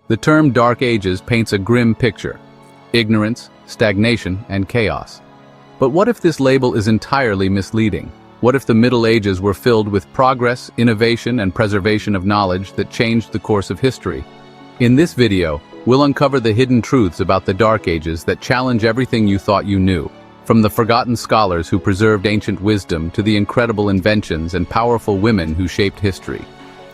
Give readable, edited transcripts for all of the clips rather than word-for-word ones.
The term Dark Ages paints a grim picture: ignorance, stagnation, and chaos. But what if this label is entirely misleading? What if the Middle Ages were filled with progress, innovation, and preservation of knowledge that changed the course of history? In this video, we'll uncover the hidden truths about the Dark Ages that challenge everything you thought you knew. From the forgotten scholars who preserved ancient wisdom to the incredible inventions and powerful women who shaped history.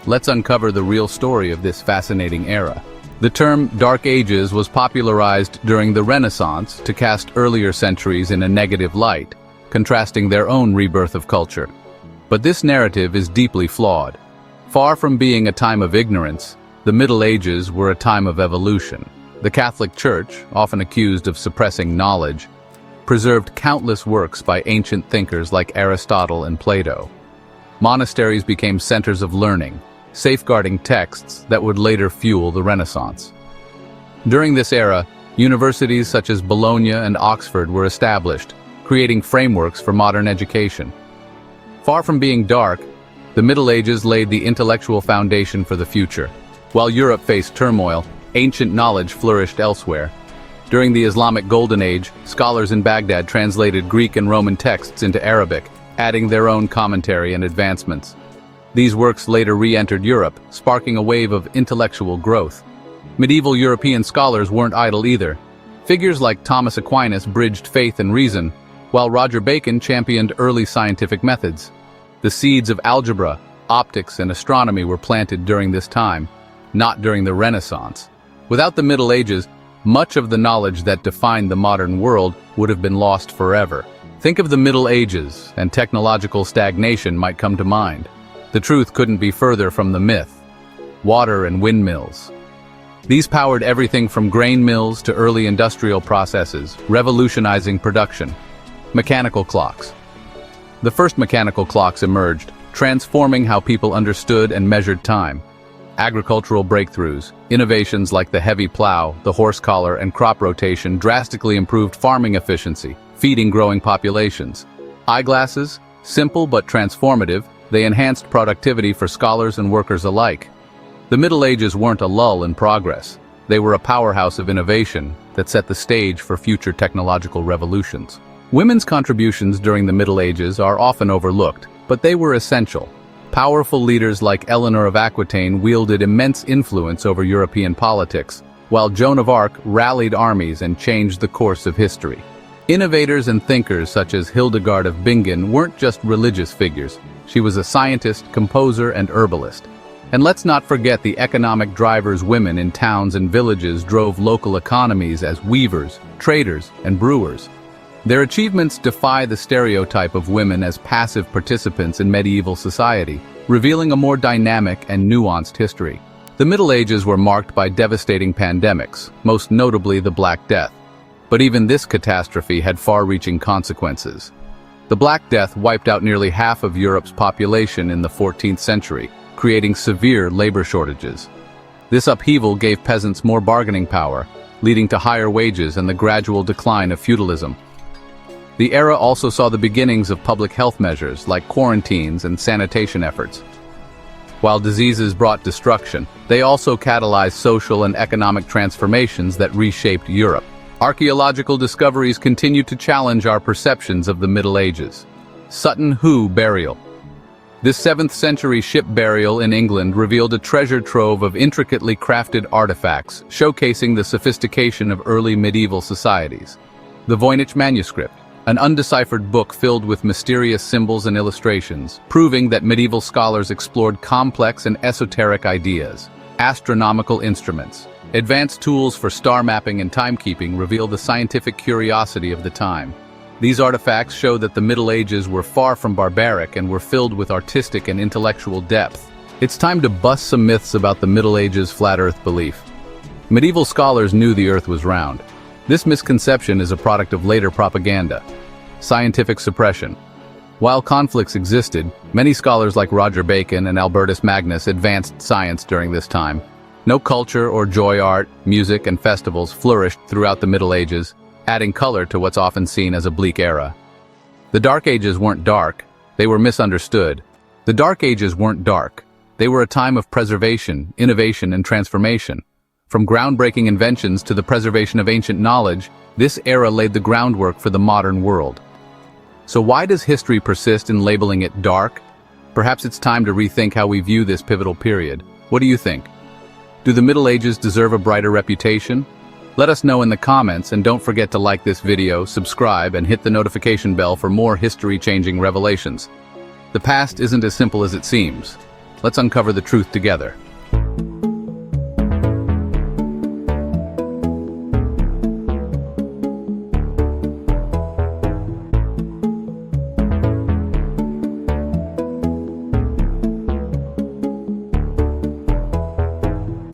Let's uncover the real story of this fascinating era. The term Dark Ages was popularized during the Renaissance to cast earlier centuries in a negative light, contrasting their own rebirth of culture. But this narrative is deeply flawed. Far from being a time of ignorance, the Middle Ages were a time of evolution. The Catholic Church, often accused of suppressing knowledge, preserved countless works by ancient thinkers like Aristotle and Plato. Monasteries became centers of learning, safeguarding texts that would later fuel the Renaissance. During this era, universities such as Bologna and Oxford were established, creating frameworks for modern education. Far from being dark, the Middle Ages laid the intellectual foundation for the future. While Europe faced turmoil, ancient knowledge flourished elsewhere. During the Islamic Golden Age, scholars in Baghdad translated Greek and Roman texts into Arabic, adding their own commentary and advancements. These works later re-entered Europe, sparking a wave of intellectual growth. Medieval European scholars weren't idle either. Figures like Thomas Aquinas bridged faith and reason, while Roger Bacon championed early scientific methods. The seeds of algebra, optics, and astronomy were planted during this time, not during the Renaissance. Without the Middle Ages, much of the knowledge that defined the modern world would have been lost forever. Think of the Middle Ages, and technological stagnation might come to mind. The truth couldn't be further from the myth. Water and windmills. These powered everything from grain mills to early industrial processes, revolutionizing production. Mechanical clocks. The first mechanical clocks emerged, transforming how people understood and measured time. Agricultural breakthroughs, innovations like the heavy plow, the horse collar, and crop rotation drastically improved farming efficiency, feeding growing populations. Eyeglasses, simple but transformative, they enhanced productivity for scholars and workers alike. The Middle Ages weren't a lull in progress. They were a powerhouse of innovation that set the stage for future technological revolutions. Women's contributions during the Middle Ages are often overlooked, but they were essential. Powerful leaders like Eleanor of Aquitaine wielded immense influence over European politics, while Joan of Arc rallied armies and changed the course of history. Innovators and thinkers such as Hildegard of Bingen weren't just religious figures. She was a scientist, composer, and herbalist. And let's not forget the economic drivers. Women in towns and villages drove local economies as weavers, traders, and brewers. Their achievements defy the stereotype of women as passive participants in medieval society, revealing a more dynamic and nuanced history. The Middle Ages were marked by devastating pandemics, most notably the Black Death. But even this catastrophe had far-reaching consequences. The Black Death wiped out nearly half of Europe's population in the 14th century, creating severe labor shortages. This upheaval gave peasants more bargaining power, leading to higher wages and the gradual decline of feudalism. The era also saw the beginnings of public health measures like quarantines and sanitation efforts. While diseases brought destruction, they also catalyzed social and economic transformations that reshaped Europe. Archaeological discoveries continue to challenge our perceptions of the Middle Ages. Sutton Hoo burial. This 7th century ship burial in England revealed a treasure trove of intricately crafted artifacts, showcasing the sophistication of early medieval societies. The Voynich manuscript, an undeciphered book filled with mysterious symbols and illustrations, proving that medieval scholars explored complex and esoteric ideas. Astronomical instruments. Advanced tools for star mapping and timekeeping reveal the scientific curiosity of the time. These artifacts show that the Middle Ages were far from barbaric and were filled with artistic and intellectual depth. It's time to bust some myths about the Middle Ages flat Earth belief. Medieval scholars knew the Earth was round. This misconception is a product of later propaganda. Scientific suppression. While conflicts existed, many scholars like Roger Bacon and Albertus Magnus advanced science during this time. No culture or joy art, music, and festivals flourished throughout the Middle Ages, adding color to what's often seen as a bleak era. The Dark Ages weren't dark, they were misunderstood. The Dark Ages weren't dark. They were a time of preservation, innovation, and transformation. From groundbreaking inventions to the preservation of ancient knowledge, this era laid the groundwork for the modern world. So why does history persist in labeling it dark? Perhaps it's time to rethink how we view this pivotal period. What do you think? Do the Middle Ages deserve a brighter reputation? Let us know in the comments, and don't forget to like this video, subscribe, and hit the notification bell for more history-changing revelations. The past isn't as simple as it seems. Let's uncover the truth together.